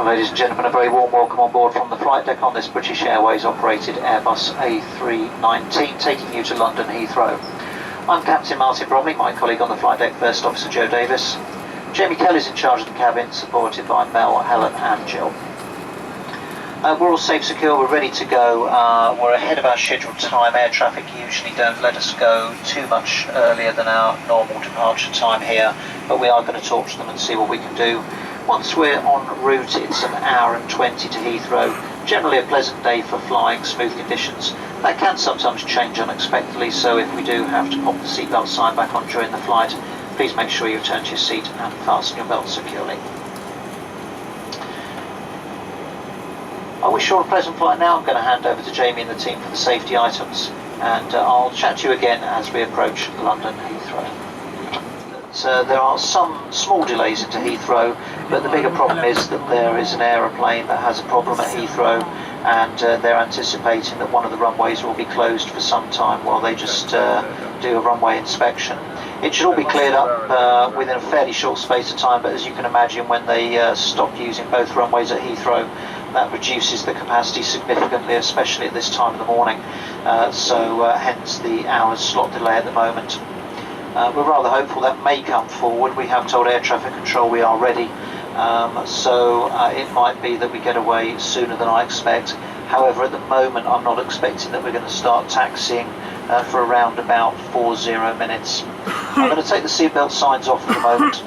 Ladies and gentlemen, a very warm welcome on board from the flight deck on this British Airways operated Airbus A319 taking you to London Heathrow. I'm Captain Martin Bromley, my colleague on the flight deck, First Officer Joe Davis. Jamie Kelly's in charge of the cabin, supported by Mel, Helen and Jill. We're all safe, secure, we're ready to go. We're ahead of our scheduled time. Air traffic usually don't let us go too much earlier than our normal departure time here, but we are going to talk to them and see what we can do. Once we're en route, it's an hour and 20 to Heathrow. Generally a pleasant day for flying, smooth conditions. That can sometimes change unexpectedly, so if we do have to pop the seatbelt sign back on during the flight, please make sure you return to your seat and fasten your belt securely. I wish you all a pleasant flight now. I'm going to hand over to Jamie and the team for the safety items, and I'll chat to you again as we approach London Heathrow. So there are some small delays into Heathrow, but the bigger problem is that there is an aeroplane that has a problem at Heathrow, and they're anticipating that one of the runways will be closed for some time while they just do a runway inspection. It should all be cleared up within a fairly short space of time, but as you can imagine, when they stop using both runways at Heathrow, that reduces the capacity significantly, especially at this time of the morning. Hence the hours slot delay at the moment. We're rather hopeful that may come forward. We have told air traffic control we are ready, it might be that we get away sooner than I expect. However, at the moment I'm not expecting that we're going to start taxiing for around about 40 minutes. I'm going to take the seatbelt signs off for the moment,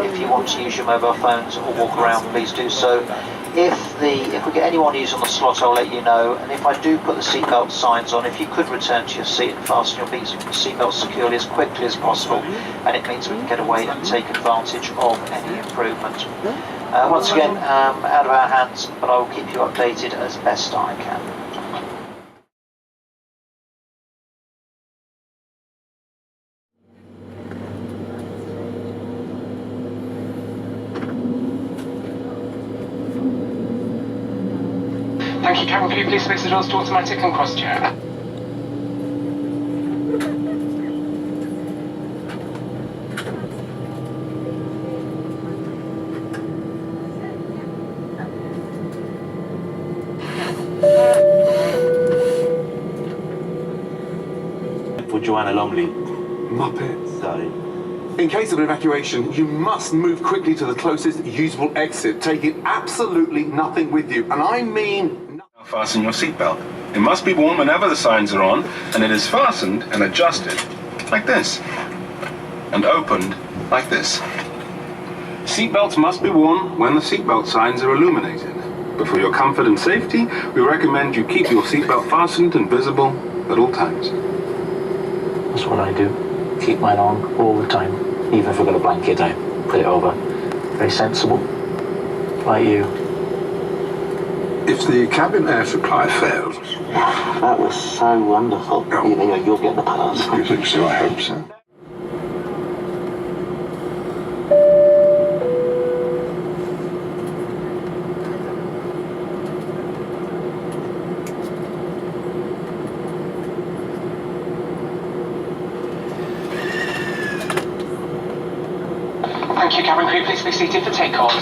if you want to use your mobile phones or walk around, please do so. If we get anyone using the slot, I'll let you know, and if I do put the seatbelt signs on, if you could return to your seat and fasten your seatbelt securely as quickly as possible, and it means we can get away and take advantage of any improvement. Once again, out of our hands, but I will keep you updated as best I can. Thank you, Captain. Could you please fix the doors to automatic and cross-check? For Joanna Longley. Muppet. Sorry. In case of an evacuation, you must move quickly to the closest usable exit, taking absolutely nothing with you. And I mean... Fasten your seatbelt. It must be worn whenever the signs are on, and it is fastened and adjusted like this, and opened like this. Seatbelts must be worn when the seatbelt signs are illuminated. But for your comfort and safety, we recommend you keep your seatbelt fastened and visible at all times. That's what I do. Keep mine on all the time. Even if I've got a blanket, I put it over. Very sensible. Like you. If the cabin air supply fails... That was so wonderful. Oh. You'll get the pass. You think so? I hope so. Thank you, Captain. Could you please be seated for takeoff?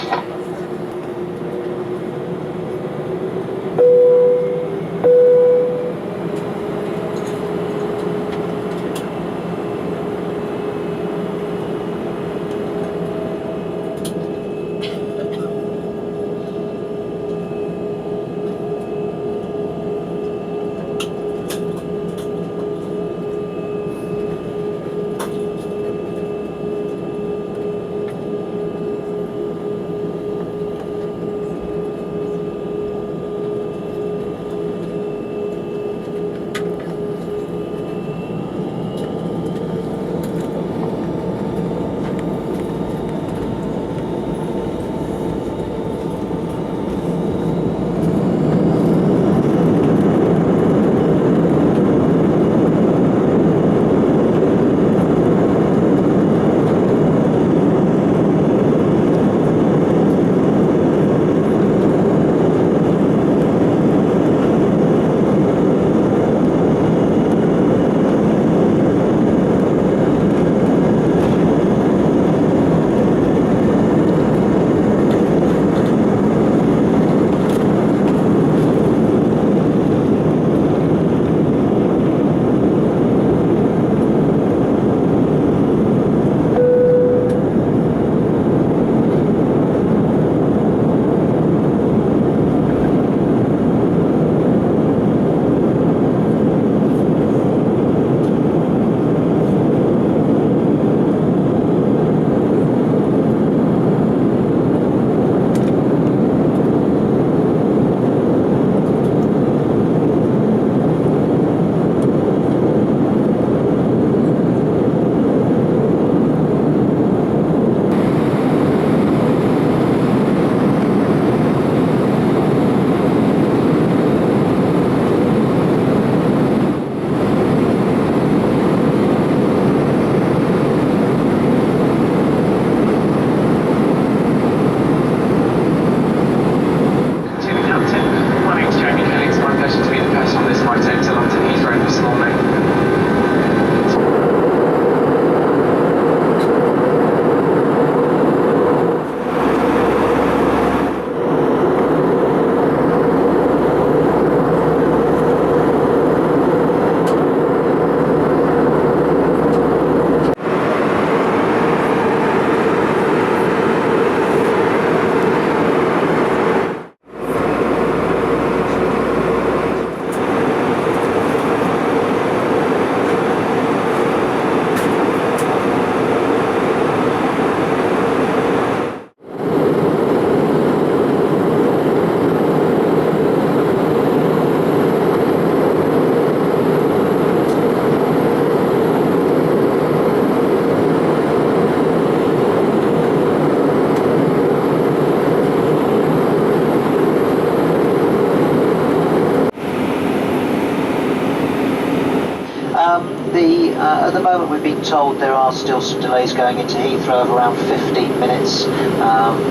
At the moment we've been told there are still some delays going into Heathrow of around 15 minutes,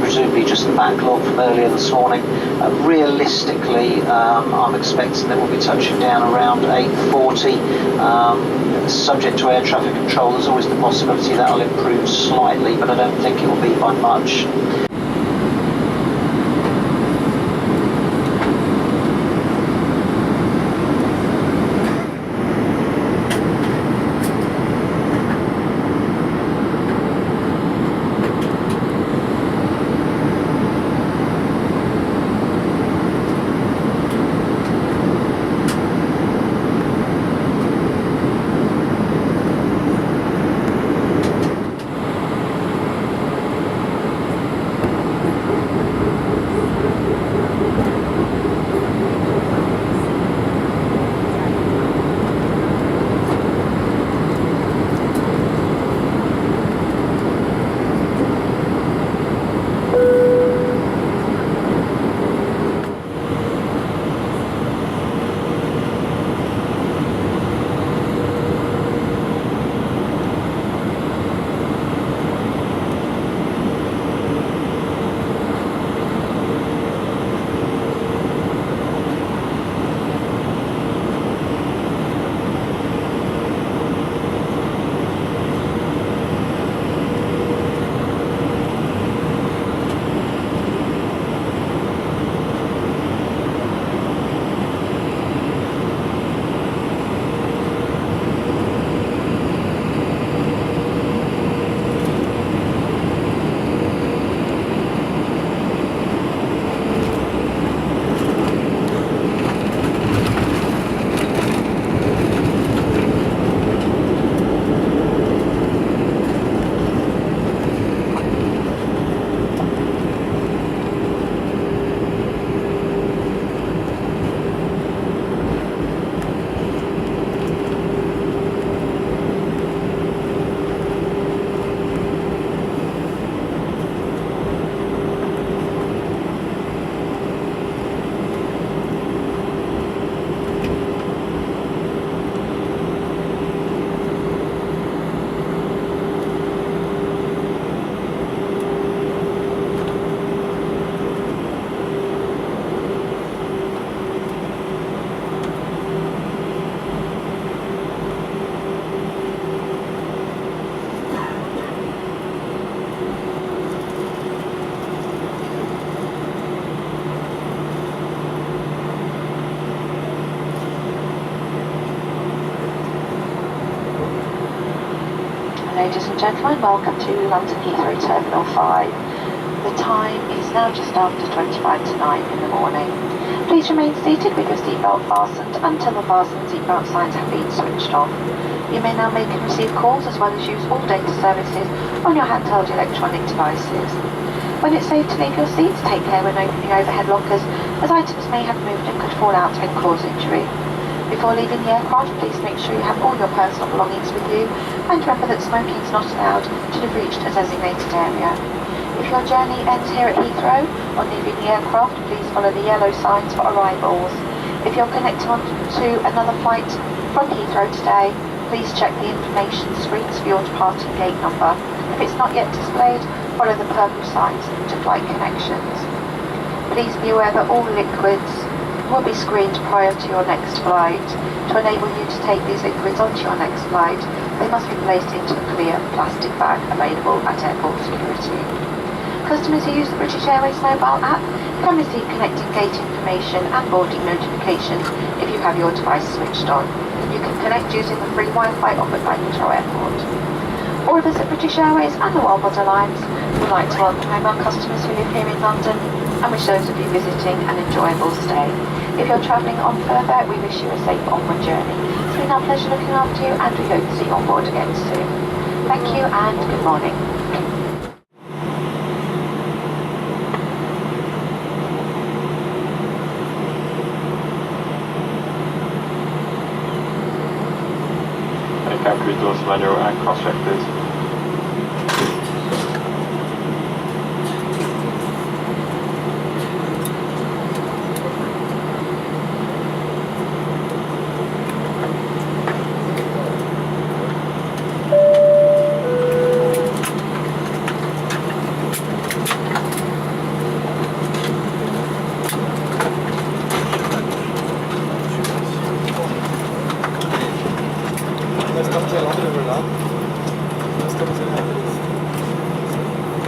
presumably just the backlog from earlier this morning. Realistically, I'm expecting that we'll be touching down around 8:40. Subject to air traffic control, there's always the possibility that will improve slightly, but I don't think it will be by much. Ladies and gentlemen, welcome to London Heathrow Terminal 5. The time is now just after 25 to 9 in the morning. Please remain seated with your seatbelt fastened until the fastened seatbelt signs have been switched off. You may now make and receive calls as well as use all data services on your handheld electronic devices. When it's safe to leave your seats, take care when opening overhead lockers, as items may have moved and could fall out and cause injury. Before leaving the aircraft, please make sure you have all your personal belongings with you, and remember that smoking is not allowed till you've reached a designated area. If your journey ends here at Heathrow, on leaving the aircraft, please follow the yellow signs for arrivals. If you're connecting on to another flight from Heathrow today, please check the information screens for your departing gate number. If it's not yet displayed, follow the purple signs to flight connections. Please be aware that all liquids will be screened prior to your next flight. To enable you to take these liquids onto your next flight, they must be placed into a clear plastic bag available at airport security. Customers who use the British Airways mobile app can receive connecting gate information and boarding notifications if you have your device switched on. You can connect using the free Wi-Fi offered by Heathrow Airport. All of us at British Airways and the Worldwide Alliance would like to welcome home our customers who live here in London and wish those of you visiting an enjoyable stay. If you're travelling on further, we wish you a safe onward journey. It's been our pleasure looking after you, and we hope to see you on board again soon. Thank you and good morning. Can we do a manual and cross-check please? First up to London over that. First up to London.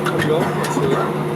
Here we go. Let's do it.